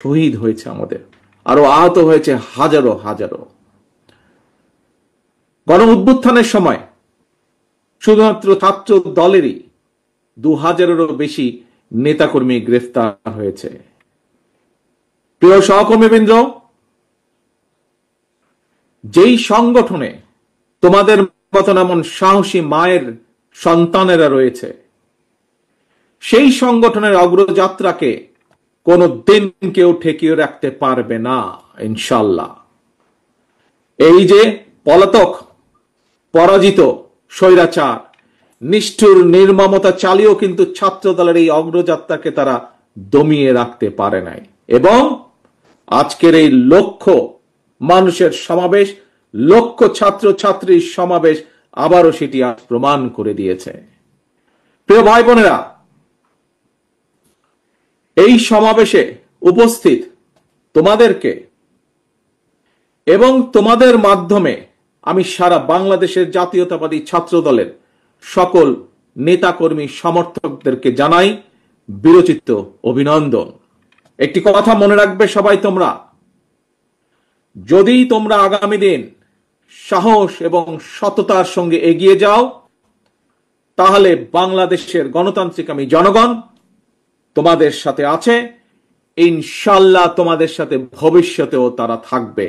শহীদ হয়েছে আমাদের, আরো আহত হয়েছে হাজারো হাজারো। গণ অভ্যুত্থানের সময় শুধুমাত্র ছাত্র দলেরই 2000-এরও বেশি নেতাকর্মী গ্রেফতার হয়েছে। প্রিয় সহকর্মীবৃন্দ, যেই সংগঠনে তোমাদের মতন এমন সাহসী মায়ের সন্তানেরা রয়েছে, সেই সংগঠনের অগ্রযাত্রাকে কোনো দিন কেউ ঠেকিয়ে রাখতে পারবে না ইনশাল্লাহ। এই যে পলাতক পরাজিত স্বৈরাচার নিষ্ঠুর নির্মমতা চালিয়েও কিন্তু ছাত্র দলের এই অগ্রযাত্রাকে তারা দমিয়ে রাখতে পারে নাই, এবং আজকের এই লক্ষ মানুষের সমাবেশ, লক্ষ ছাত্র ছাত্রীর সমাবেশ আবারও সেটি প্রমাণ করে দিয়েছে। প্রিয় ভাই বোনেরা, এই সমাবেশে উপস্থিত তোমাদেরকে এবং তোমাদের মাধ্যমে আমি সারা বাংলাদেশের জাতীয়তাবাদী ছাত্র দলের সকল নেতাকর্মী সমর্থকদেরকে জানাই বিরচিত অভিনন্দন। একটি কথা মনে রাখবে সবাই তোমরা, যদি তোমরা আগামী দিন সাহস এবং সততার সঙ্গে এগিয়ে যাও, তাহলে বাংলাদেশের গণতান্ত্রিক আমি জনগণ তোমাদের সাথে আছে, ইনশাল্লাহ তোমাদের সাথে ভবিষ্যতেও তারা থাকবে।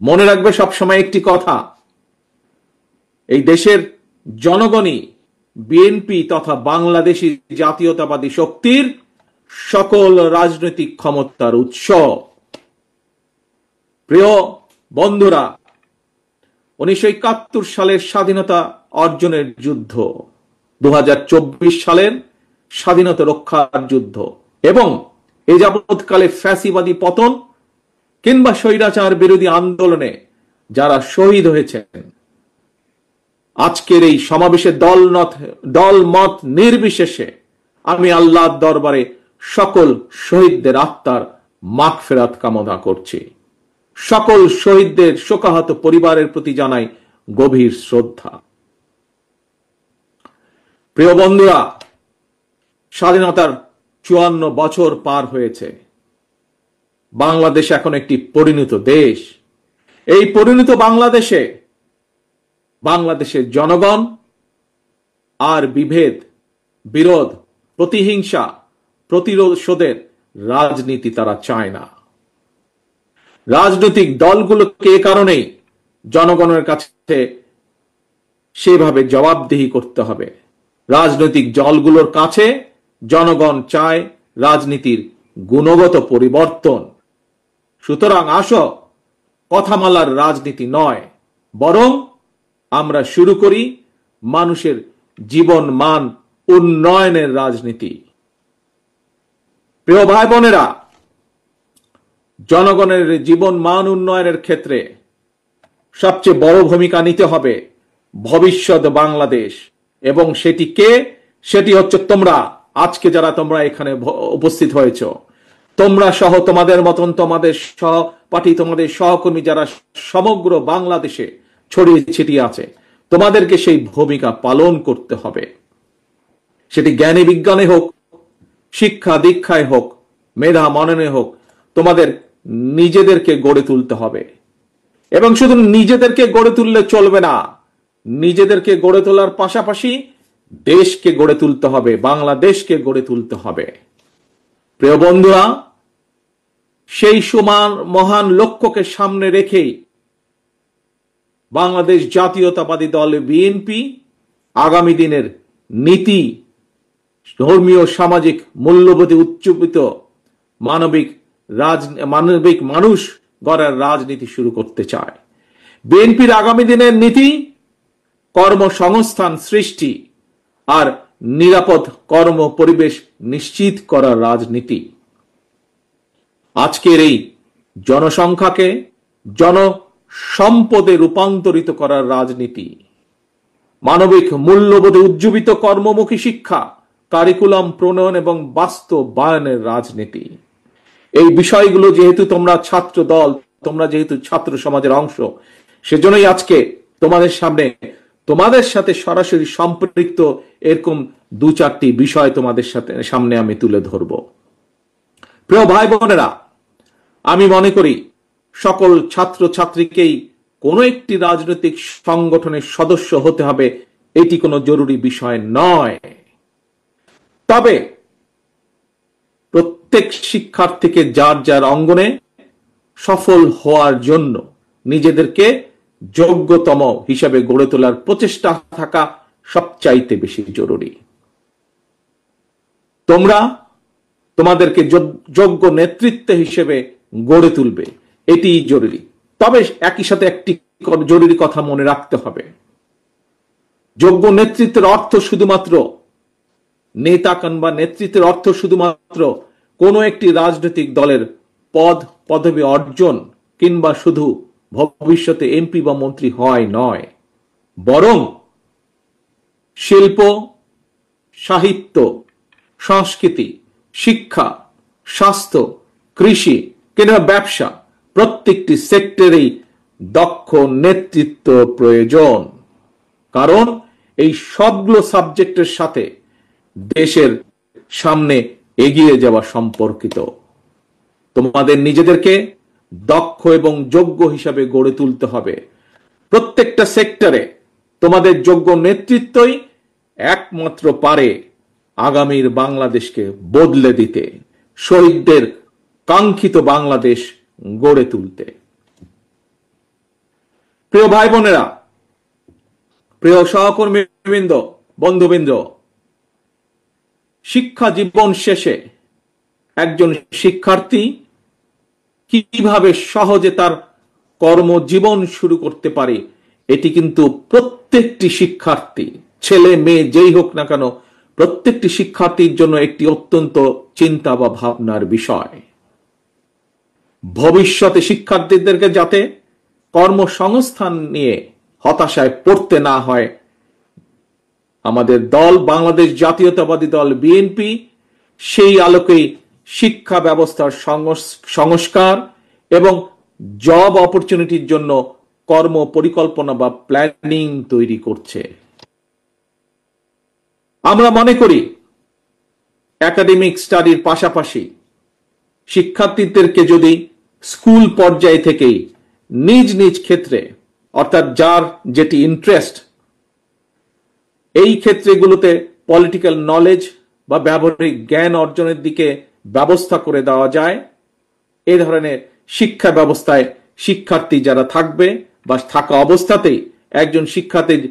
মনে রাখবে সবসময় একটি কথা, এই দেশের জনগণই বিএনপি তথা বাংলাদেশী জাতীয়তাবাদী শক্তির সকল রাজনৈতিক ক্ষমতার উৎস। প্রিয় বন্ধুরা, 1971 সালের স্বাধীনতা অর্জনের যুদ্ধ, 2024 সালের স্বাধীনতা রক্ষার যুদ্ধ এবং এ যাবৎকালে ফ্যাসিবাদী পতন কিংবা স্বৈরাচার বিরোধী আন্দোলনে যারা শহীদ হয়েছেন, আজকের এই সমাবেশে দল মত নির্বিশেষে আমি আল্লাহর দরবারে সকল শহীদদের আত্মার মাগফিরাত কামনা করছি। সকল শহীদদের শোকাহত পরিবারের প্রতি জানাই গভীর শ্রদ্ধা। প্রিয় বন্ধুরা, স্বাধীনতার 54 বছর পার হয়েছে। বাংলাদেশ এখন একটি পরিণত দেশ। এই পরিণত বাংলাদেশে বাংলাদেশের জনগণ আর বিভেদ, বিরোধ, প্রতিহিংসা, প্রতিশোধের রাজনীতি তারা চায় না। রাজনৈতিক দলগুলোকে এ কারণেই জনগণের কাছে সেভাবে জবাবদিহি করতে হবে। রাজনৈতিক দলগুলোর কাছে জনগণ চায় রাজনীতির গুণগত পরিবর্তন। সুতরাং আসো, কথামালার রাজনীতি নয়, বরং আমরা শুরু করি মানুষের জীবন মান উন্নয়নের রাজনীতি। প্রিয় ভাই বোনেরা, জনগণের জীবন মান উন্নয়নের ক্ষেত্রে সবচেয়ে বড় ভূমিকা নিতে হবে ভবিষ্যৎ বাংলাদেশ, এবং সেটি হচ্ছে তোমরা। আজকে যারা তোমরা এখানে উপস্থিত হয়েছ, তোমরা সহ তোমাদের মতন তোমাদের সহপাঠী, তোমাদের সহকর্মী যারা সমগ্র বাংলাদেশে ছড়িয়ে ছিটিয়ে আছে, তোমাদেরকে সেই ভূমিকা পালন করতে হবে। সেটি জ্ঞানী বিজ্ঞানে হোক, শিক্ষা দীক্ষায় হোক, মেধা মননে হোক, তোমাদের নিজেদেরকে গড়ে তুলতে হবে। এবং শুধু নিজেদেরকে গড়ে তুললে চলবে না, নিজেদেরকে গড়ে তোলার পাশাপাশি দেশকে গড়ে তুলতে হবে, বাংলাদেশকে গড়ে তুলতে হবে। প্রিয় বন্ধুরা, সেই সমান মহান লক্ষ্যকে সামনে রেখেই বাংলাদেশ জাতীয়তাবাদী দল বিএনপি আগামী দিনের নীতি, ধর্মীয় সামাজিক মূল্যবোধে উচ্চীবিত মানবিক মানুষ গড়ার রাজনীতি শুরু করতে চায়। বিএনপির আগামী দিনের নীতি কর্মসংস্থান সৃষ্টি আর নিরাপদ কর্ম পরিবেশ নিশ্চিত করার রাজনীতি। আজকের এই জনসংখ্যাকে জনসম্পদে রূপান্তরিত করার রাজনীতি, মানবিক মূল্যবোধে উজ্জীবিত কর্মমুখী শিক্ষা, কারিকুলাম প্রণয়ন এবং বাস্তবায়নের রাজনীতি। এই বিষয়গুলো যেহেতু তোমরা ছাত্র দল, তোমরা যেহেতু ছাত্র সমাজের অংশ, সেজন্যই আজকে তোমাদের সাথে সরাসরি সম্পৃক্ত এরকম 2-4টি বিষয় তোমাদের সামনে আমি তুলে ধরব। প্রিয় ভাই বোনেরা, আমি মনে করি সকল ছাত্র ছাত্রীকেই কোনো একটি রাজনৈতিক সংগঠনের সদস্য হতে হবে, এটি কোনো জরুরি বিষয় নয়। তবে প্রত্যেক শিক্ষার্থীকে যার যার অঙ্গনে সফল হওয়ার জন্য নিজেদেরকে যোগ্যতম হিসাবে গড়ে তোলার প্রচেষ্টা থাকা সবচাইতে বেশি জরুরি। তোমরা তোমাদেরকে যোগ্য নেতৃত্ব হিসেবে গড়ে তুলবে, এটি জরুরি। তবে একই সাথে একটি জরুরি কথা মনে রাখতে হবে, যোগ্য নেতৃত্বের অর্থ শুধুমাত্র নেতা কিংবা নেতৃত্বের অর্থ শুধুমাত্র কোন একটি রাজনৈতিক দলের পদবি অর্জন কিংবা শুধু ভবিষ্যতে এমপি বা মন্ত্রী হয় নয়, বরং শিল্প, সাহিত্য, সংস্কৃতি, শিক্ষা, স্বাস্থ্য, কৃষি কিংবা ব্যবসা প্রত্যেকটি সেক্টরেই দক্ষ নেতৃত্ব প্রয়োজন। কারণ এই সবগুলো সাবজেক্টের সাথে দেশের সামনে এগিয়ে যাওয়া সম্পর্কিত। তোমাদের নিজেদেরকে দক্ষ এবং যোগ্য হিসাবে গড়ে তুলতে হবে। প্রত্যেকটা সেক্টরে তোমাদের যোগ্য নেতৃত্বই একমাত্র পারে আগামীর বাংলাদেশকে বদলে দিতে, শহীদদের কাঙ্ক্ষিত বাংলাদেশ গড়ে তুলতে। প্রিয় ভাই বোনেরা, প্রিয় সহকর্মীবৃন্দ, বন্ধুবৃন্দ, শিক্ষা জীবন শেষে একজন শিক্ষার্থী কিভাবে সহজে তার কর্মজীবন শুরু করতে পারে, এটি কিন্তু প্রত্যেকটি শিক্ষার্থী, ছেলে মেয়ে যেই হোক না কেন, প্রত্যেকটি শিক্ষার্থীর জন্য একটি অত্যন্ত চিন্তা বা ভাবনার বিষয়। ভবিষ্যতে শিক্ষার্থীদেরকে যাতে কর্মসংস্থান নিয়ে হতাশায় পড়তে না হয়, আমাদের দল বাংলাদেশ জাতীয়তাবাদী দল বিএনপি সেই আলোকেই শিক্ষা ব্যবস্থার সংস্কার এবং জব অপরচুনিটির জন্য কর্ম পরিকল্পনা বা প্ল্যানিং তৈরি করছে। আমরা মনে করি একাডেমিক স্টাডির পাশাপাশি শিক্ষার্থীদেরকে যদি স্কুল পর্যায় থেকেই নিজ নিজ ক্ষেত্রে, অর্থাৎ যার যেটি ইন্টারেস্ট, এই ক্ষেত্রগুলোতে পলিটিক্যাল নলেজ বা ব্যবহারিক জ্ঞান অর্জনের দিকে ব্যবস্থা করে দেওয়া যায়, এ ধরনের শিক্ষা ব্যবস্থায় শিক্ষার্থী যারা থাকবে বা থাকা অবস্থাতেই একজন শিক্ষার্থীর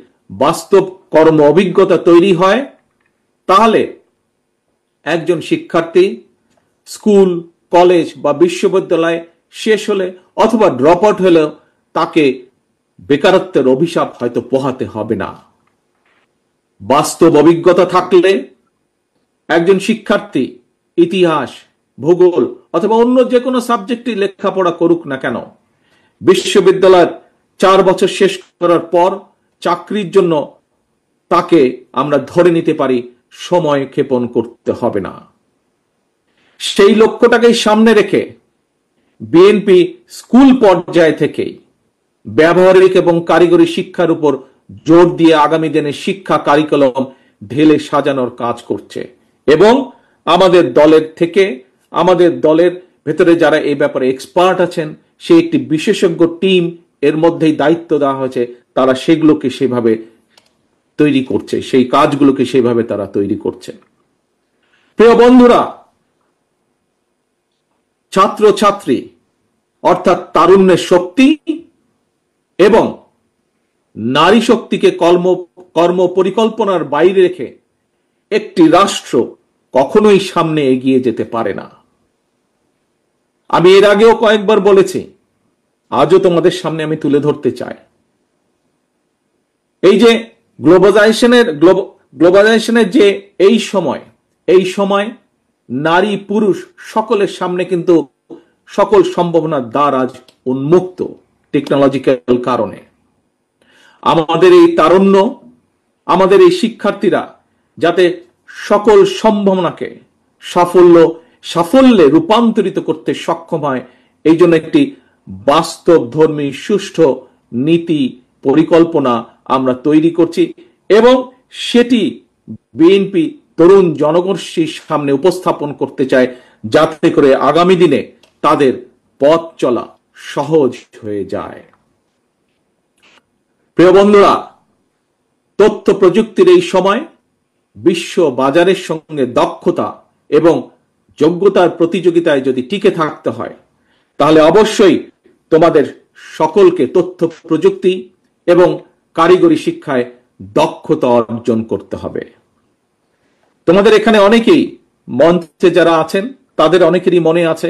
বাস্তব কর্ম অভিজ্ঞতা তৈরি হয়, তাহলে একজন শিক্ষার্থী স্কুল, কলেজ বা বিশ্ববিদ্যালয় শেষ হলে অথবা ড্রপ আউট হলেও তাকে বেকারত্বের অভিশাপ হয়তো পোহাতে হবে না। বাস্তব অভিজ্ঞতা থাকলে একজন শিক্ষার্থী ইতিহাস, ভূগোল অথবা অন্য যে কোনো সাবজেক্টে লেখাপড়া করুক না কেন, বিশ্ববিদ্যালয়ের 4 বছর শেষ করার পর চাকরির জন্য তাকে আমরা ধরে নিতে পারি সময় ক্ষেপণ করতে হবে না। সেই লক্ষ্যটাকেই সামনে রেখে বিএনপি স্কুল পর্যায় থেকেই ব্যবহারিক এবং কারিগরি শিক্ষার উপর জোর দিয়ে আগামী দিনে শিক্ষা কারিকুলাম ঢেলে সাজানোর কাজ করছে এবং আমাদের দলের ভেতরে যারা এই ব্যাপারে এক্সপার্ট আছেন, সেই একটি বিশেষজ্ঞ টিম এর মধ্যেই দায়িত্ব দেওয়া হয়েছে, তারা সেগুলোকে সেভাবে তৈরি করছে, সেই কাজগুলোকে সেভাবে তারা তৈরি করছে। প্রিয় বন্ধুরা, ছাত্রছাত্রী অর্থাৎ তারুণ্যের শক্তি এবং নারী শক্তিকে কর্ম পরিকল্পনার বাইরে রেখে একটি রাষ্ট্র কখনোই সামনে এগিয়ে যেতে পারে না। আমি এর আগেও কয়েকবার বলেছি, আজও তোমাদের সামনে আমি তুলে ধরতে চাই, এই যে গ্লোবালাইজেশনের যে এই সময় নারী পুরুষ সকলের সামনে কিন্তু সকল সম্ভাবনার দ্বার আজ উন্মুক্ত টেকনোলজিক্যাল কারণে। আমাদের এই তারুণ্য, আমাদের এই শিক্ষার্থীরা যাতে সকল সম্ভাবনাকে সাফল্যে রূপান্তরিত করতে সক্ষম হয়, এই জন্য একটি বাস্তবধর্মী সুষ্ঠু নীতি পরিকল্পনা আমরা তৈরি করছি এবং সেটি বিএনপি তরুণ জনগোষ্ঠীর সামনে উপস্থাপন করতে চায়, যাতে করে আগামী দিনে তাদের পথ চলা সহজ হয়ে যায়। প্রিয় বন্ধুরা, তথ্য প্রযুক্তির এই সময় বিশ্ব বাজারের সঙ্গে দক্ষতা এবং যোগ্যতার প্রতিযোগিতায় যদি টিকে থাকতে হয়, তাহলে অবশ্যই তোমাদের সকলকে তথ্য প্রযুক্তি এবং কারিগরি শিক্ষায় দক্ষতা অর্জন করতে হবে। তোমাদের এখানে অনেকেই মঞ্চে যারা আছেন তাদের অনেকেরই মনে আছে,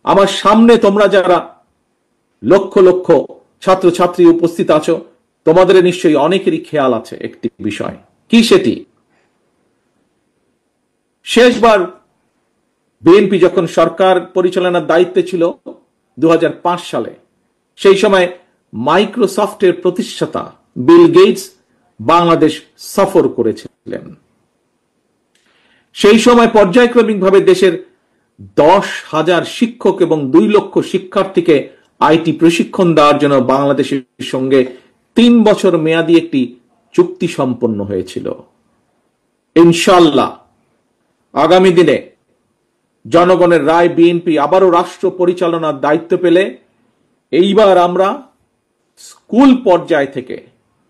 আমার সামনে তোমরা যারা লক্ষ লক্ষ ছাত্রছাত্রী উপস্থিত আছো, তোমাদের নিশ্চয়ই অনেকেরই খেয়াল আছে একটি বিষয়। কি সেটি? শেষবার বিএনপি যখন সরকার পরিচালনার দায়িত্বে ছিল 2005 সালে, সেই সময় মাইক্রোসফটের প্রতিষ্ঠাতা বিল গেটস বাংলাদেশ সফর করেছিলেন। সেই সময় পর্যায়ক্রমিকভাবে দেশের 10,000 শিক্ষক এবং 2 লক্ষ শিক্ষার্থীকে আইটি প্রশিক্ষণ দেওয়ার জন্য বাংলাদেশের সঙ্গে 3 বছর মেয়াদী একটি চুক্তি সম্পন্ন হয়েছিল। ইনশাআল্লাহ আগামী দিনে জনগণের রায় বিএনপি আবারও রাষ্ট্র পরিচালনার দায়িত্ব পেলে এইবার আমরা স্কুল পর্যায় থেকে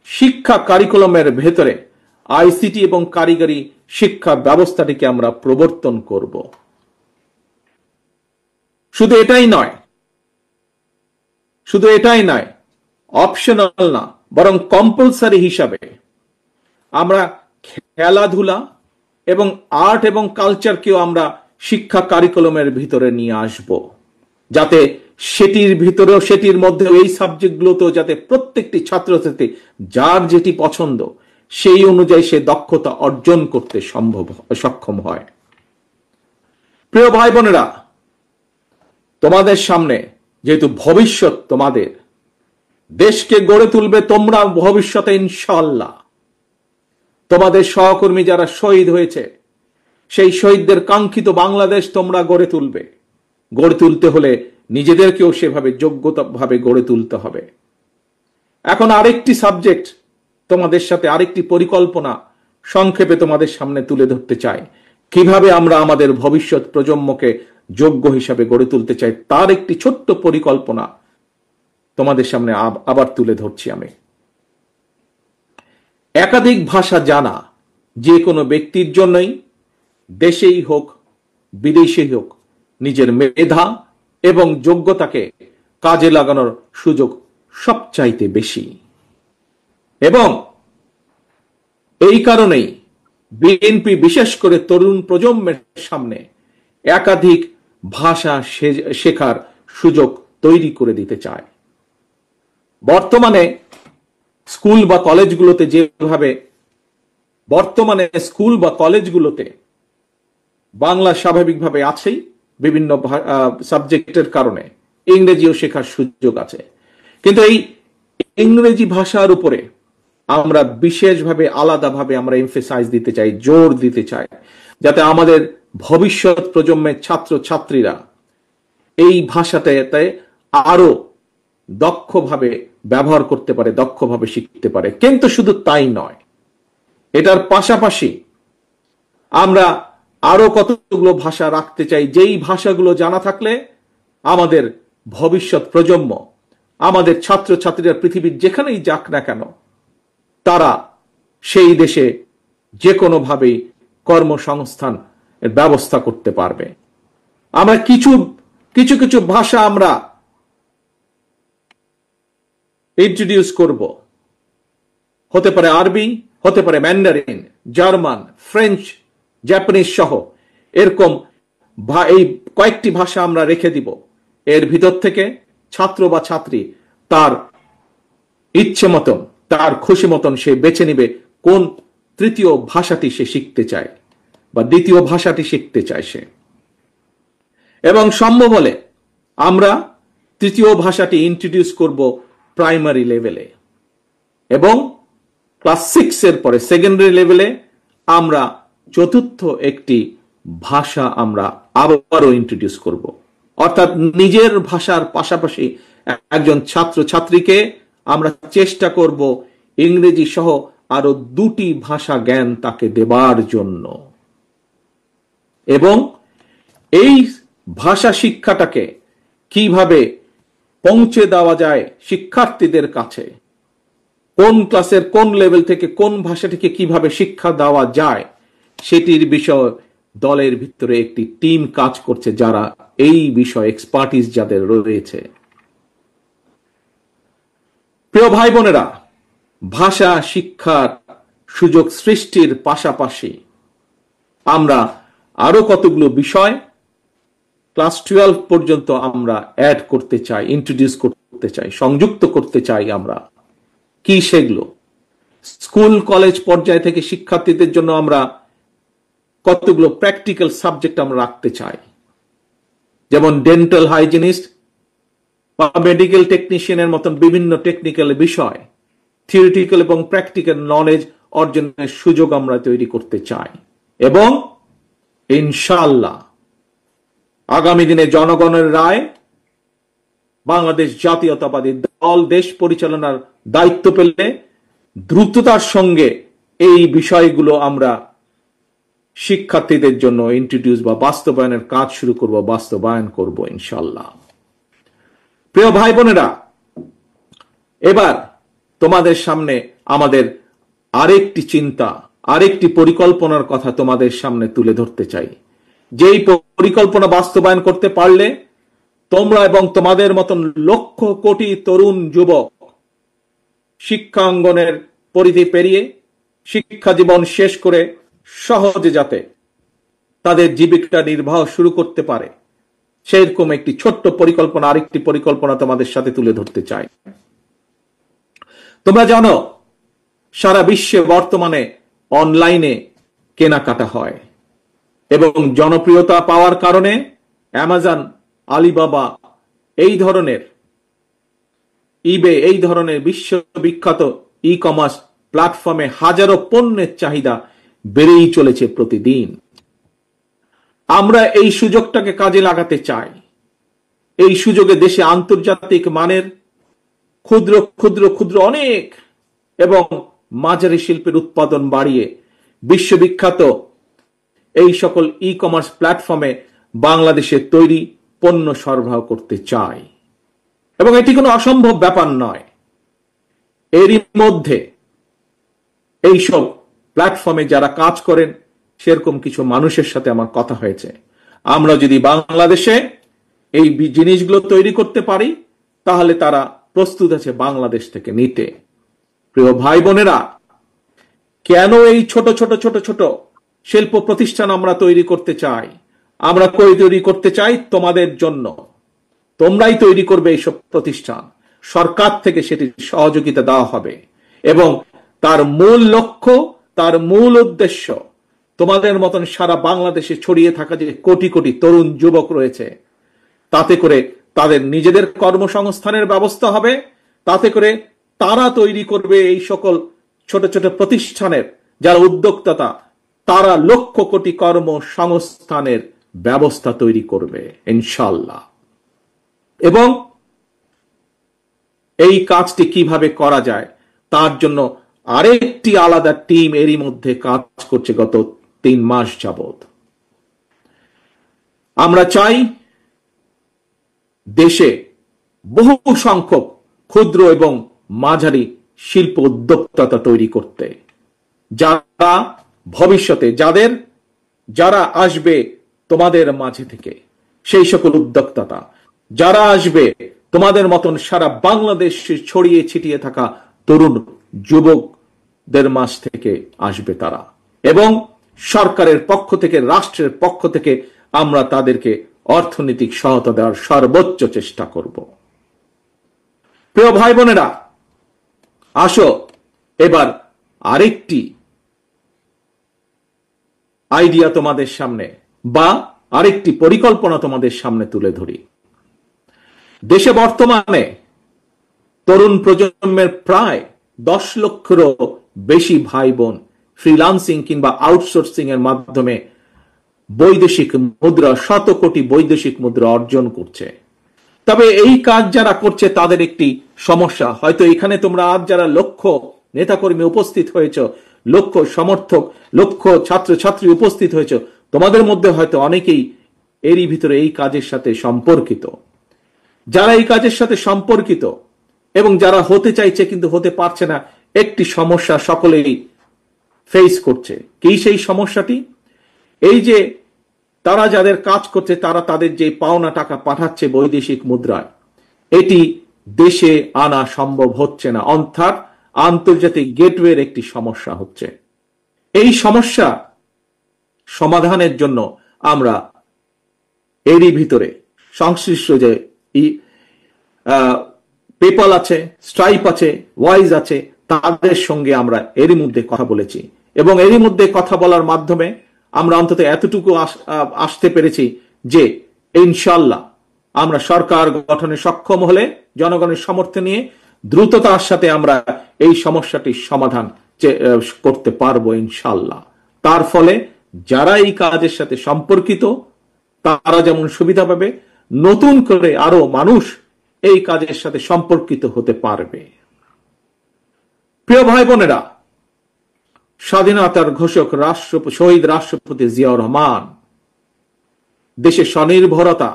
শিক্ষা কারিকুলামের ভেতরে আইসিটি এবং কারিগরি শিক্ষা ব্যবস্থাটিকে আমরা প্রবর্তন করব। শুধু এটাই নয়, অপশনাল না, বরং কম্পালসারি হিসাবে আমরা খেলাধুলা এবং আর্ট এবং কালচারকেও আমরা শিক্ষা কারিকুলামের ভিতরে নিয়ে আসব, যাতে সেটির মধ্যে এই সাবজেক্টগুলোতেও যাতে প্রত্যেকটি ছাত্রছাত্রী যার যেটি পছন্দ সেই অনুযায়ী সে দক্ষতা অর্জন করতে সক্ষম হয়। প্রিয় ভাই বোনেরা, তোমাদের সামনে যেহেতু ভবিষ্যৎ, তোমাদের দেশকে গড়ে তুলবে তোমরা ভবিষ্যতে ইনশাআল্লাহ। তোমাদের সহকর্মী যারা শহীদ হয়েছে, সেই শহীদদের কাঙ্ক্ষিত বাংলাদেশ তোমরা গড়ে তুলবে। গড়ে তুলতে হলে নিজেদেরকেও সেভাবে যোগ্যতাভাবে গড়ে তুলতে হবে। এখন আরেকটি সাবজেক্ট তোমাদের সাথে, আরেকটি পরিকল্পনা সংক্ষেপে তোমাদের সামনে তুলে ধরতে চাই। কিভাবে আমরা আমাদের ভবিষ্যৎ প্রজন্মকে যোগ্য হিসাবে গড়ে তুলতে চাই, তার একটি ছোট্ট পরিকল্পনা তোমাদের সামনে আবার তুলে ধরছি আমি। একাধিক ভাষা জানা যে কোনো ব্যক্তির জন্যই, দেশেই হোক বিদেশেই হোক, নিজের মেধা এবং যোগ্যতাকে কাজে লাগানোর সুযোগ সবচাইতে বেশি। এবং এই কারণেই বিএনপি বিশেষ করে তরুণ প্রজন্মের সামনে একাধিক ভাষা শেখার সুযোগ তৈরি করে দিতে চায়। বর্তমানে স্কুল বা কলেজগুলোতে বাংলা স্বাভাবিকভাবে আছেই, বিভিন্ন সাবজেক্টের কারণে ইংরেজিও শেখার সুযোগ আছে। কিন্তু এই ইংরেজি ভাষার উপরে আমরা বিশেষভাবে আলাদাভাবে আমরা এমফেসাইজ দিতে চাই, জোর দিতে চাই, যাতে আমাদের ভবিষ্যৎ প্রজন্মের ছাত্র ছাত্রীরা এই ভাষাটাতে আরো দক্ষভাবে ব্যবহার করতে পারে, দক্ষভাবে শিখতে পারে। কিন্তু শুধু তাই নয়, এটার পাশাপাশি আমরা আরো কতগুলো ভাষা রাখতে চাই, যেই ভাষাগুলো জানা থাকলে আমাদের ভবিষ্যৎ প্রজন্ম, আমাদের ছাত্র ছাত্রীরা পৃথিবীর যেখানেই যাক না কেন, তারা সেই দেশে যে কোনোভাবেই কর্মসংস্থান ব্যবস্থা করতে পারবে। আমরা কিছু কিছু ভাষা আমরা ইন্ট্রোডিউস করব। হতে পারে আরবি, হতে পারে ম্যান্ডারিন, জার্মান, ফ্রেঞ্চ, জাপানিজ সহ এরকম এই কয়েকটি ভাষা আমরা রেখে দিব। এর ভিতর থেকে ছাত্র বা ছাত্রী তার ইচ্ছে মতন, তার খুশি মতন সে বেছে নিবে কোন তৃতীয় ভাষাটি সে শিখতে চায় বা দ্বিতীয় ভাষাটি শিখতে চায় সে। এবং সম্ভব হলে আমরা তৃতীয় ভাষাটি ইন্ট্রোডিউস করব প্রাইমারি লেভেলে, এবং ক্লাস 6 এর পরে সেকেন্ডারি লেভেলে আমরা চতুর্থ একটি ভাষা আমরা আবারও ইন্ট্রোডিউস করব। অর্থাৎ নিজের ভাষার পাশাপাশি একজন ছাত্র ছাত্রীকে আমরা চেষ্টা করব ইংরেজি সহ আরো 2টি ভাষা জ্ঞান তাকে দেবার জন্য। এবং এই ভাষা শিক্ষাটাকে কিভাবে পৌঁছে দেওয়া যায় শিক্ষার্থীদের কাছে, কোন ক্লাসের কোন লেভেল থেকে কোন ভাষাটিকে কিভাবে শিক্ষা দেওয়া যায়, সেটির বিষয় দলের ভিতরে একটি টিম কাজ করছে, যারা এই বিষয়ে এক্সপার্টিস যাদের রয়েছে। প্রিয় ভাই বোনেরা, ভাষা শিক্ষার সুযোগ সৃষ্টির পাশাপাশি আমরা আরো কতগুলো বিষয় ক্লাস 12 পর্যন্ত আমরা অ্যাড করতে চাই, ইন্ট্রোডিউস করতে চাই, সংযুক্ত করতে চাই। আমরা কি সেগুলো? স্কুল কলেজ পর্যায় থেকে শিক্ষার্থীদের জন্য আমরা কতগুলো প্র্যাকটিক্যাল সাবজেক্ট আমরা রাখতে চাই, যেমন ডেন্টাল হাইজিনিস্ট বা মেডিকেল টেকনিশিয়ানের মতন বিভিন্ন টেকনিক্যাল বিষয়, থিওরিটিক্যাল এবং প্র্যাকটিক্যাল নলেজ অর্জনের সুযোগ আমরা তৈরি করতে চাই। এবং ইনশাআল্লাহ আগামী দিনে জনগণের রায়, বাংলাদেশ জাতীয়তাবাদী দল দেশ পরিচালনার দায়িত্ব পেলে দ্রুততার সঙ্গে এই বিষয়গুলো আমরা শিক্ষার্থীদের জন্য ইন্ট্রোডিউস বা বাস্তবায়নের কাজ শুরু করব, বাস্তবায়ন করব ইনশাআল্লাহ। প্রিয় ভাই বোনেরা, এবার তোমাদের সামনে আমাদের আরেকটি চিন্তা, আরেকটি পরিকল্পনার কথা তোমাদের সামনে তুলে ধরতে চাই। যেই পরিকল্পনা বাস্তবায়ন করতে পারলে তোমরা এবং তোমাদের মতন লক্ষ কোটি তরুণ যুবক শিক্ষাঙ্গনের পরিধি পেরিয়ে শিক্ষা জীবন শেষ করে সহজে যাতে তাদের জীবিকা নির্বাহ শুরু করতে পারে, সেরকম একটি ছোট্ট পরিকল্পনা, আরেকটি পরিকল্পনা তোমাদের সাথে তুলে ধরতে চাই। তোমরা জানো সারা বিশ্বে বর্তমানে অনলাইনে কেনাকাটা হয় এবং জনপ্রিয়তা পাওয়ার কারণে অ্যামাজন, আলিবাবা এই ধরনের, ইবে এই ধরনের বিশ্ববিখ্যাত ই কমার্স প্ল্যাটফর্মে হাজারো পণ্যের চাহিদা বেড়েই চলেছে প্রতিদিন। আমরা এই সুযোগটাকে কাজে লাগাতে চাই। এই সুযোগে দেশে আন্তর্জাতিক মানের ক্ষুদ্র ক্ষুদ্র ক্ষুদ্র অনেক এবং মাঝারি শিল্পের উৎপাদন বাড়িয়ে বিশ্ববিখ্যাত এই সকল ই কমার্স প্ল্যাটফর্মে বাংলাদেশের তৈরি পণ্য সরবরাহ করতে চাই। এবং এটি কোনো অসম্ভব ব্যাপার নয়। এরই মধ্যে এইসব প্ল্যাটফর্মে যারা কাজ করেন সেরকম কিছু মানুষের সাথে আমার কথা হয়েছে। আমরা যদি বাংলাদেশে এই জিনিসগুলো তৈরি করতে পারি তাহলে তারা প্রস্তুত আছে বাংলাদেশ থেকে নিতে। প্রিয় ভাই বোনেরা, কেন এই ছোট ছোট ছোট ছোট শিল্প প্রতিষ্ঠান আমরা তৈরি করতে চাই? আমরা তৈরি করতে চাই তোমাদের জন্য। তোমরাই তৈরি করবে এইসব প্রতিষ্ঠান, সরকার থেকে সেটির সহযোগিতা দেওয়া হবে এবং তার মূল লক্ষ্য, তার মূল উদ্দেশ্য তোমাদের মতন সারা বাংলাদেশে ছড়িয়ে থাকা যে কোটি কোটি তরুণ যুবক রয়েছে, তাতে করে তাদের নিজেদের কর্মসংস্থানের ব্যবস্থা হবে, তাতে করে তারা তৈরি করবে এই সকল ছোট ছোট প্রতিষ্ঠানের যারা উদ্যোক্তা, তারা লক্ষ কোটি কর্মসংস্থানের ব্যবস্থা তৈরি করবে ইনশাআল্লাহ। এবং এই কাজটি কিভাবে করা যায় তার জন্য আরেকটি আলাদা টিম এরই মধ্যে কাজ করছে গত 3 মাস যাবত। আমরা চাই দেশে বহু সংখ্যক ক্ষুদ্র এবং মাঝারি শিল্প উদ্যোক্তা তৈরি করতে, যারা ভবিষ্যতে যারা আসবে তোমাদের মাঝে থেকে, সেই সকল উদ্যোক্তা যারা আসবে তোমাদের মতন সারা বাংলাদেশে ছড়িয়ে ছিটিয়ে থাকা তরুণ যুবকদের মাঝ থেকে আসবে তারা। এবং সরকারের পক্ষ থেকে, রাষ্ট্রের পক্ষ থেকে আমরা তাদেরকে অর্থনৈতিক সহায়তা দেওয়ার সর্বোচ্চ চেষ্টা করব। প্রিয় ভাই বোনেরা, আসো এবার আরেকটি আইডিয়া তোমাদের সামনে বা আরেকটি পরিকল্পনা তোমাদের সামনে তুলে ধরি। দেশে বর্তমানে তরুণ প্রজন্মের প্রায় 10 লক্ষেরও বেশি ভাই বোন ফ্রিল্যান্সিং কিংবা আউটসোর্সিং এর মাধ্যমে বৈদেশিক মুদ্রা, শত কোটি বৈদেশিক মুদ্রা অর্জন করছে। তবে এই কাজ যারা করছে তাদের একটি সমস্যা, হয়তো এখানে তোমরা আজ যারা লক্ষ নেতাকর্মী উপস্থিত হয়েছ, লক্ষ সমর্থক, লক্ষ ছাত্রছাত্রী উপস্থিত হয়েছ, তোমাদের মধ্যে হয়তো অনেকেই এরই ভিতরে এই কাজের সাথে সম্পর্কিত। যারা এই কাজের সাথে সম্পর্কিত এবং যারা হতে চাইছে কিন্তু হতে পারছে না, একটি সমস্যা সকলেই ফেস করছে। কি সেই সমস্যাটি? এই যে তারা যাদের কাজ করছে তারা তাদের যে পাওনা টাকা পাঠাচ্ছে বৈদেশিক মুদ্রায়, এটি দেশে আনা সম্ভব হচ্ছে না, অর্থাৎ আন্তর্জাতিক গেটওয়ের একটি সমস্যা হচ্ছে। এই সমস্যা সমাধানের জন্য আমরা এরই ভিতরে সংশ্লিষ্ট যে পেপাল আছে, স্ট্রাইপ আছে, ওয়াইজ আছে, তাদের সঙ্গে আমরা এরই মধ্যে কথা বলেছি এবং এরই মধ্যে কথা বলার মাধ্যমে আমরা অন্তত এতটুকু আসতে পেরেছি যে ইনশাল্লাহ আমরা সরকার গঠনে সক্ষম হলে জনগণের সমর্থন নিয়ে দ্রুততার সাথে আমরা এই সমস্যাটির সমাধান করতে পারবো ইনশাল্লাহ। তার ফলে যারা এই কাজের সাথে সম্পর্কিত তারা যেমন সুবিধা পাবে, নতুন করে আরো মানুষ এই কাজের সাথে সম্পর্কিত হতে পারবে। প্রিয় ভাই বোনেরা, স্বাধীনতার ঘোষক শহীদ রাষ্ট্রপতি জিয়াউর রহমান দেশে স্বনির্ভরতা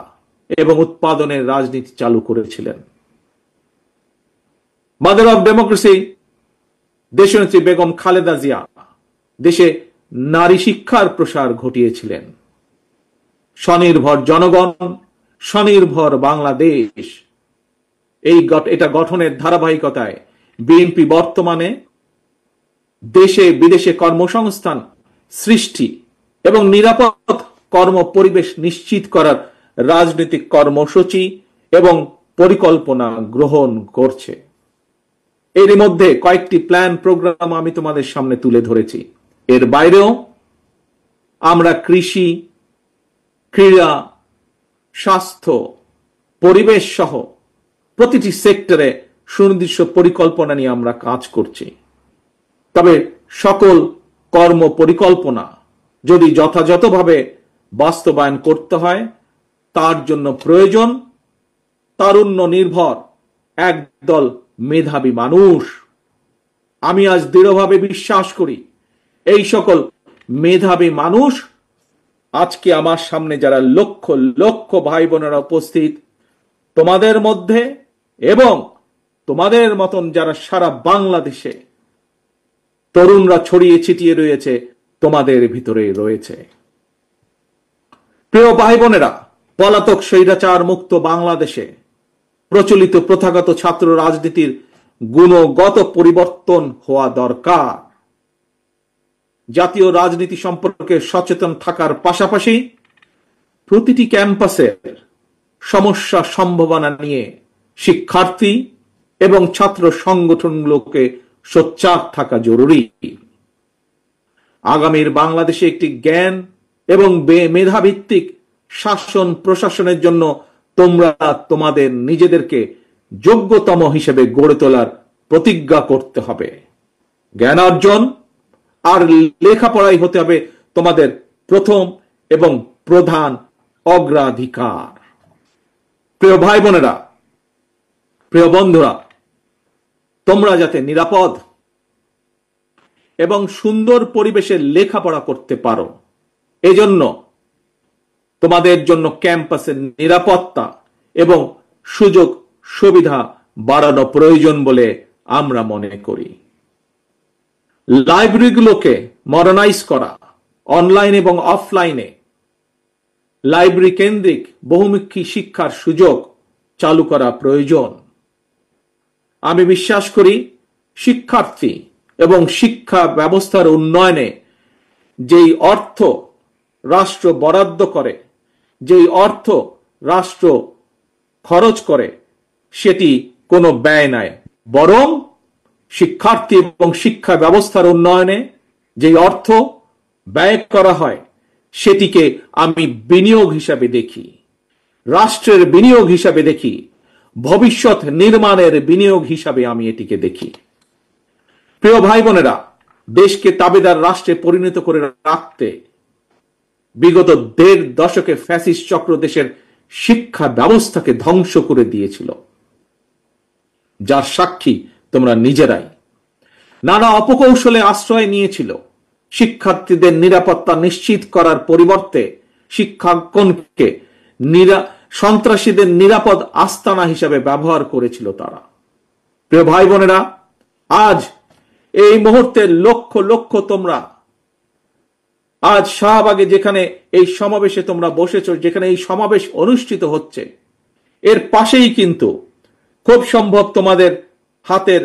এবং উৎপাদনের রাজনীতি চালু করেছিলেন। মাদার অব ডেমোক্রেসি দেশনেত্রী বেগম খালেদা জিয়া দেশে নারী শিক্ষার প্রসার ঘটিয়েছিলেন। স্বনির্ভর জনগণ, স্বনির্ভর বাংলাদেশ, এটা গঠনের ধারাবাহিকতায় বিএনপি বর্তমানে দেশে বিদেশে কর্মসংস্থান সৃষ্টি এবং নিরাপদ কর্ম পরিবেশ নিশ্চিত করার রাজনৈতিক কর্মসূচি এবং পরিকল্পনা গ্রহণ করছে। এর মধ্যে কয়েকটি প্ল্যান প্রোগ্রাম আমি তোমাদের সামনে তুলে ধরেছি। এর বাইরেও আমরা কৃষি, ক্রীড়া, স্বাস্থ্য, পরিবেশ সহ প্রতিটি সেক্টরে সুনির্দিষ্ট পরিকল্পনা নিয়ে আমরা কাজ করছি। তবে সকল কর্ম পরিকল্পনা যদি যথাযথভাবে বাস্তবায়ন করতে হয় তার জন্য প্রয়োজন তারুণ্য নির্ভর একদল মেধাবী মানুষ। আমি আজ দৃঢ়ভাবে বিশ্বাস করি এই সকল মেধাবী মানুষ আজকে আমার সামনে যারা লক্ষ লক্ষ ভাই বোনেরা উপস্থিত তোমাদের মধ্যে এবং তোমাদের মতন যারা সারা বাংলাদেশে তরুণরা ছড়িয়ে ছিটিয়ে রয়েছে তোমাদের ভিতরে রয়েছে। প্রিয় ভাই বোনেরা, পলাতক স্বৈরাচার মুক্ত বাংলাদেশে প্রচলিত প্রথাগত ছাত্র রাজনীতির গুণগত পরিবর্তন হওয়া দরকার। জাতীয় রাজনীতি সম্পর্কে সচেতন থাকার পাশাপাশি প্রতিটি ক্যাম্পাসের সমস্যা সম্ভাবনা নিয়ে শিক্ষার্থী এবং ছাত্র সংগঠনগুলোকে সোচ্চার থাকা জরুরি। আগামীর বাংলাদেশে একটি জ্ঞান এবং মেধাভিত্তিক শাসন প্রশাসনের জন্য তোমরা তোমাদের নিজেদেরকে যোগ্যতম হিসেবে গড়ে তোলার প্রতিজ্ঞা করতে হবে। জ্ঞান অর্জন আর লেখাপড়াই হতে হবে তোমাদের প্রথম এবং প্রধান অগ্রাধিকার। প্রিয় ভাই বোনেরা, প্রিয় বন্ধুরা, তোমরা যাতে নিরাপদ এবং সুন্দর পরিবেশে লেখাপড়া করতে পারো এজন্য তোমাদের জন্য ক্যাম্পাসের নিরাপত্তা এবং সুযোগ সুবিধা বাড়ানো প্রয়োজন বলে আমরা মনে করি। লাইব্রেরিগুলোকে মডার্নাইজ করা, অনলাইন এবং অফলাইনে লাইব্রেরি কেন্দ্রিক বহুমুখী শিক্ষার সুযোগ চালু করা প্রয়োজন। আমি বিশ্বাস করি শিক্ষার্থী এবং শিক্ষা ব্যবস্থার উন্নয়নে যেই অর্থ রাষ্ট্র বরাদ্দ করে, যেই অর্থ রাষ্ট্র খরচ করে সেটি কোনো ব্যয় নয়, বরং শিক্ষার্থী এবং শিক্ষা ব্যবস্থার উন্নয়নে যেই অর্থ ব্যয় করা হয় সেটিকে আমি বিনিয়োগ হিসাবে দেখি, রাষ্ট্রের বিনিয়োগ হিসাবে দেখি, ভবিষ্যৎ নির্মাণের বিনিয়োগ হিসাবে আমি এটিকে দেখি। প্রিয় ভাই বোনেরা, দেশকে তাবেদার রাষ্ট্রে পরিণত করে রাখতে বিগত ১.৫ দশকে ফ্যাসিস্ট চক্র দেশের শিক্ষা ব্যবস্থাকে ধ্বংস করে দিয়েছিল, যার সাক্ষী তোমরা নিজেরাই। নানা অপকৌশলে আশ্রয় নিয়েছিল। শিক্ষার্থীদের নিরাপত্তা নিশ্চিত করার পরিবর্তে শিক্ষাঙ্গনকে সন্ত্রাসীদের নিরাপদ আস্তানা হিসাবে ব্যবহার করেছিল তারা। প্রিয় ভাই বোনেরা, আজ এই মুহূর্তে লক্ষ লক্ষ তোমরা আজ শাহবাগে যেখানে এই সমাবেশে তোমরা বসেছো, যেখানে এই সমাবেশ অনুষ্ঠিত হচ্ছে, এর পাশেই কিন্তু খুব সম্ভব তোমাদের হাতের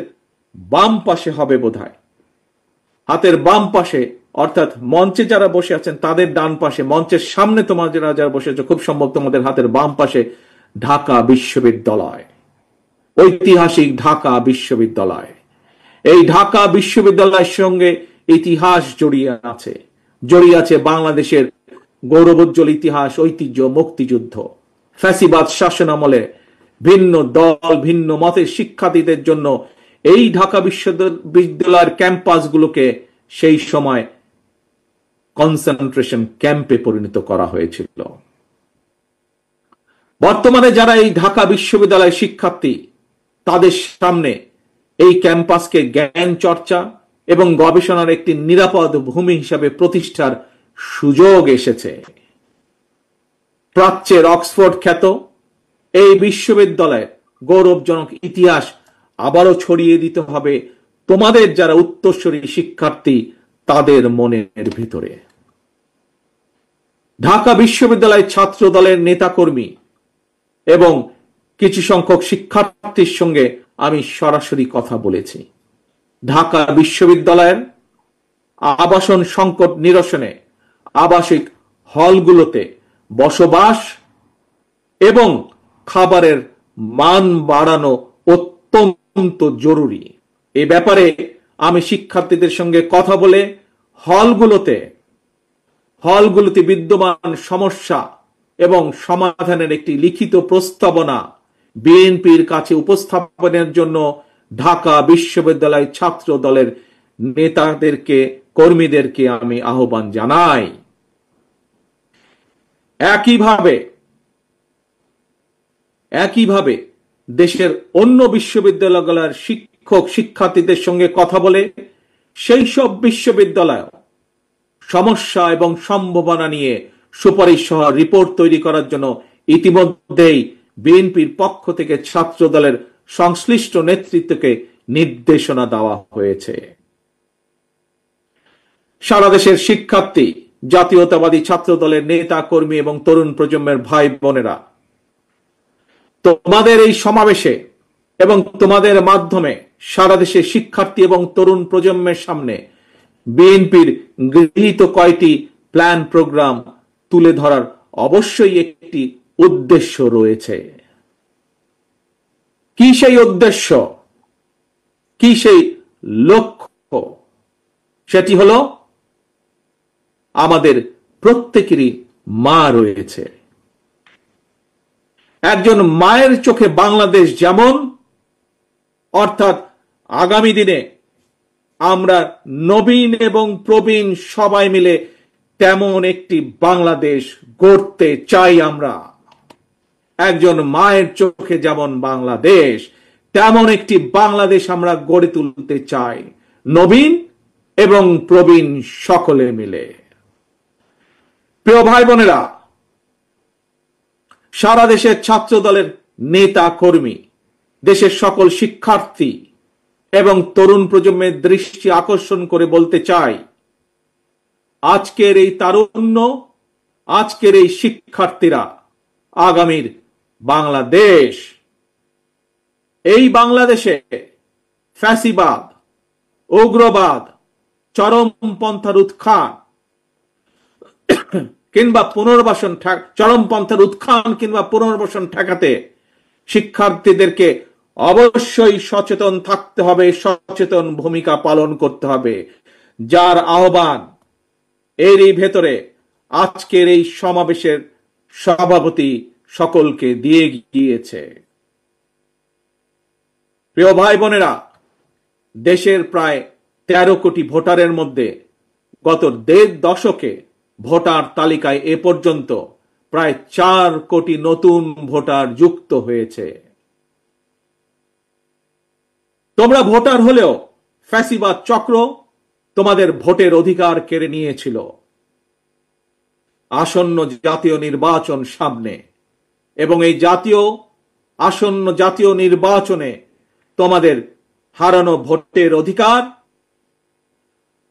বাম পাশে হবে বোধহয়, হাতের বাম পাশে অর্থাৎ মঞ্চে যারা বসে আছেন তাদের ডান পাশে, মঞ্চের সামনে তোমরা যারা বসে আছো খুব সম্ভব তোমাদের হাতের বাম পাশে ঢাকা বিশ্ববিদ্যালয়, ঐতিহাসিক ঢাকা বিশ্ববিদ্যালয়। এই ঢাকা বিশ্ববিদ্যালয়ের সঙ্গে ইতিহাস জড়িয়ে আছে বাংলাদেশের গৌরবোজ্জ্বল ইতিহাস, ঐতিহ্য, মুক্তিযুদ্ধ। ফ্যাসিবাদ শাসনামলে ভিন্ন দল ভিন্ন মতের শিক্ষার্থীদের জন্য এই ঢাকা বিশ্ববিদ্যালয়ের ক্যাম্পাসগুলোকে সেই সময় কনসেন্ট্রেশন ক্যাম্পে পরিণত করা হয়েছিল। বর্তমানে যারা এই ঢাকা বিশ্ববিদ্যালয়ের শিক্ষার্থী, তাদের সামনে এই ক্যাম্পাসকে জ্ঞান চর্চা এবং গবেষণার একটি নিরাপদ ভূমি হিসাবে প্রতিষ্ঠার সুযোগ এসেছে। প্রাচ্যের অক্সফোর্ড খ্যাত এই বিশ্ববিদ্যালয়ের গৌরবজনক ইতিহাস আবারও ছড়িয়ে দিতে হবে তোমাদের যারা উত্তরসূরি শিক্ষার্থী তাদের মনের ভিতরে। ঢাকা বিশ্ববিদ্যালয়ের ছাত্র দলের নেতাকর্মী এবং কিছু সংখ্যক শিক্ষার্থীর সঙ্গে আমি সরাসরি কথা বলেছি। ঢাকা বিশ্ববিদ্যালয়ের আবাসন সংকট নিরসনে আবাসিক হলগুলোতে বসবাস এবং খাবারের মান বাড়ানো অত্যন্ত জরুরি। এ ব্যাপারে আমি শিক্ষার্থীদের সঙ্গে কথা বলে হলগুলোতে বিদ্যমান সমস্যা এবং সমাধানের একটি লিখিত প্রস্তাবনা বিএনপির কাছে উপস্থাপনের জন্য ঢাকা বিশ্ববিদ্যালয় ছাত্র দলের নেতাদেরকে, কর্মীদেরকে আমি আহ্বান জানাই। একইভাবে দেশের অন্য বিশ্ববিদ্যালয়গুলোর শিক্ষক শিক্ষার্থীদের সঙ্গে কথা বলে সেই সব বিশ্ববিদ্যালয় সমস্যা এবং সম্ভাবনা নিয়ে সুপারিশ সহ রিপোর্ট তৈরি করার জন্য ইতিমধ্যেই বিএনপির পক্ষ থেকে ছাত্র দলের সংশ্লিষ্ট নেতৃত্বকে নির্দেশনা দেওয়া হয়েছে। সারা দেশের শিক্ষার্থী, জাতীয়তাবাদী ছাত্র দলের নেতা কর্মী এবং তরুণ প্রজন্মের ভাই বোনেরা, তোমাদের এই সমাবেশে এবং তোমাদের মাধ্যমে সারা দেশের শিক্ষার্থী এবং তরুণ প্রজন্মের সামনে বিএনপির গৃহীত কয়টি প্ল্যান প্রোগ্রাম তুলে ধরার অবশ্যই একটি উদ্দেশ্য রয়েছে। কি সেই উদ্দেশ্য, কি সেই লক্ষ্য? সেটি হলো আমাদের প্রত্যেকেরই মা রয়েছে। একজন মায়ের চোখে বাংলাদেশ যেমন, অর্থাৎ আগামী দিনে আমরা নবীন এবং প্রবীণ সবাই মিলে তেমন একটি বাংলাদেশ গড়তে চাই। আমরা একজন মায়ের চোখে যেমন বাংলাদেশ, তেমন একটি বাংলাদেশ আমরা গড়ে তুলতে চাই, নবীন এবং প্রবীণ সকলে মিলে। প্রিয় ভাই বোনেরা, সারা দেশের ছাত্র দলের নেতা কর্মী, দেশের সকল শিক্ষার্থী এবং তরুণ প্রজন্মের দৃষ্টি আকর্ষণ করে বলতে চাই, আজকের এই তারুণ্য, আজকের এই শিক্ষার্থীরা আগামীর বাংলাদেশ, এই বাংলাদেশে ফ্যাসিবাদ, উগ্রবাদ, চরমপন্থার উত্থান কিংবা পুনর্বাসন, চরমপন্থার উত্থান কিংবা পুনর্বাসন ঠেকাতে শিক্ষার্থীদেরকে অবশ্যই সচেতন থাকতে হবে, সচেতন ভূমিকা পালন করতে হবে, যার আহ্বান এরই ভেতরে আজকের এই সমাবেশের সভাপতি সকলকে দিয়ে গিয়েছে। প্রিয় ভাই বোনেরা, দেশের প্রায় 13 কোটি ভোটারের মধ্যে গত 1.5 দশকে ভোটার তালিকায় এ পর্যন্ত প্রায় 4 কোটি নতুন ভোটার যুক্ত হয়েছে। তোমরা ভোটার হলেও ফ্যাসিবাদ চক্র তোমাদের ভোটের অধিকার কেড়ে নিয়েছিল। আসন্ন জাতীয় নির্বাচন সামনে, এবং এই আসন্ন জাতীয় নির্বাচনে তোমাদের হারানো ভোটের অধিকার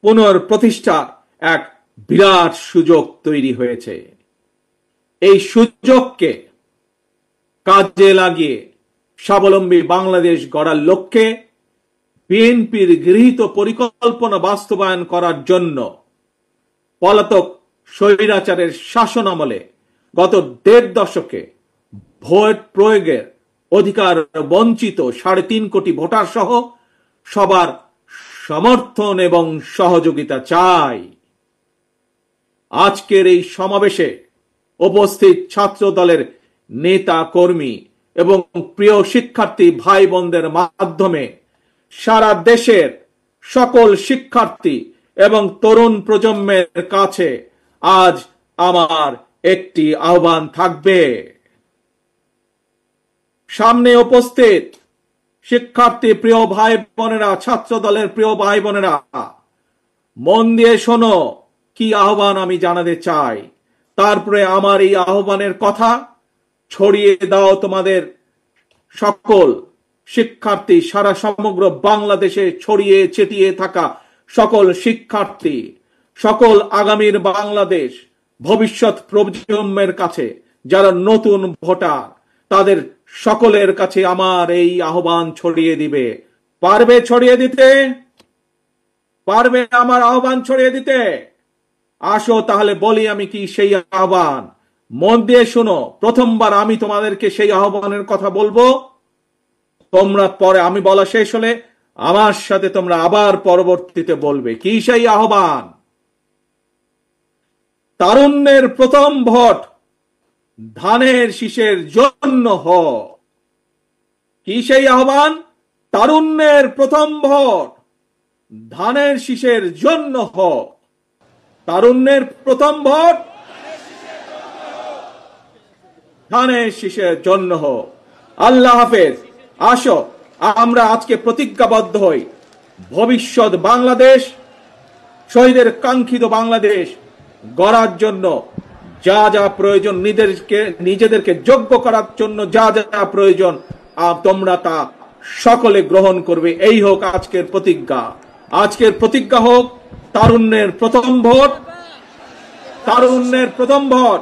পুনঃপ্রতিষ্ঠার এক বিরাট সুযোগ তৈরি হয়েছে। এই সুযোগকে কাজে লাগিয়ে স্বাবলম্বী বাংলাদেশ গড়ার লক্ষ্যে বিএনপির গৃহীত পরিকল্পনা বাস্তবায়ন করার জন্য পলাতক স্বৈরাচারের শাসন আমলে গত ১.৫ দশকে ভোট প্রয়োগের অধিকার বঞ্চিত ৩.৫ কোটি ভোটার সহ সবার সমর্থন এবং সহযোগিতা চাই। আজকের এই সমাবেশে উপস্থিত ছাত্র দলের নেতা কর্মী এবং প্রিয় শিক্ষার্থী ভাই বোনদের মাধ্যমে সারা দেশের সকল শিক্ষার্থী এবং তরুণ প্রজন্মের কাছে আজ আমার একটি আহ্বান থাকবে। সামনে উপস্থিত শিক্ষার্থী প্রিয় ভাই বোনেরা, ছাত্র দলের প্রিয় ভাই বোনেরা, মন দিয়ে শোনো কি আহ্বান আমি জানাতে চাই। তারপরে আমার এই আহ্বানের কথা ছড়িয়ে দাও তোমাদের সকল শিক্ষার্থী, সারা সমগ্র বাংলাদেশে ছড়িয়ে ছিটিয়ে থাকা সকল শিক্ষার্থী, সকল আগামীর বাংলাদেশ ভবিষ্যৎ প্রজন্মের কাছে যারা নতুন ভোটার, তাদের সকলের কাছে আমার এই আহ্বান ছড়িয়ে দিবে। পারবে ছড়িয়ে দিতে? পারবে আমার আহ্বান ছড়িয়ে দিতে? আসো তাহলে বলি আমি কি সেই আহ্বান। মন দিয়ে শোনো, প্রথমবার আমি তোমাদেরকে সেই আহ্বানের কথা বলবো, তোমরা পরে আমি বলা শেষ হলে আমার সাথে তোমরা আবার পরবর্তীতে বলবে। কি সেই আহ্বান? তারুণ্যের প্রথম ভোট ধানের শীষের জন্য হোক। কি সেই আহ্বান? তারুণ্যের প্রথম ভোট ধানের শীষের জন্য হোক। তারুণ্যের প্রথম ভোট ধানের শীষের জন্য হোক। আল্লাহ হাফেজ। আসো আমরা আজকে প্রতিজ্ঞাবদ্ধ হই, ভবিষ্যৎ বাংলাদেশ, শহীদের কাঙ্ক্ষিত বাংলাদেশ গড়ার জন্য যা যা প্রয়োজন, নিজেদেরকে যোগ্য করার জন্য যা যা প্রয়োজন তোমরা তা সকলে গ্রহণ করবে। এই হোক আজকের প্রতিজ্ঞা। আজকের প্রতিজ্ঞা হোক তারুণ্যের প্রথম ভোট, তারুণ্যের প্রথম ভোট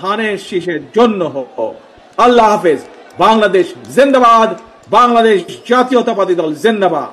ধানের শীষের জন্য হোক। আল্লাহ হাফেজ। বাংলাদেশ জিন্দাবাদ। বাংলাদেশ জাতীয়তাবাদী দল জিন্দাবাদ।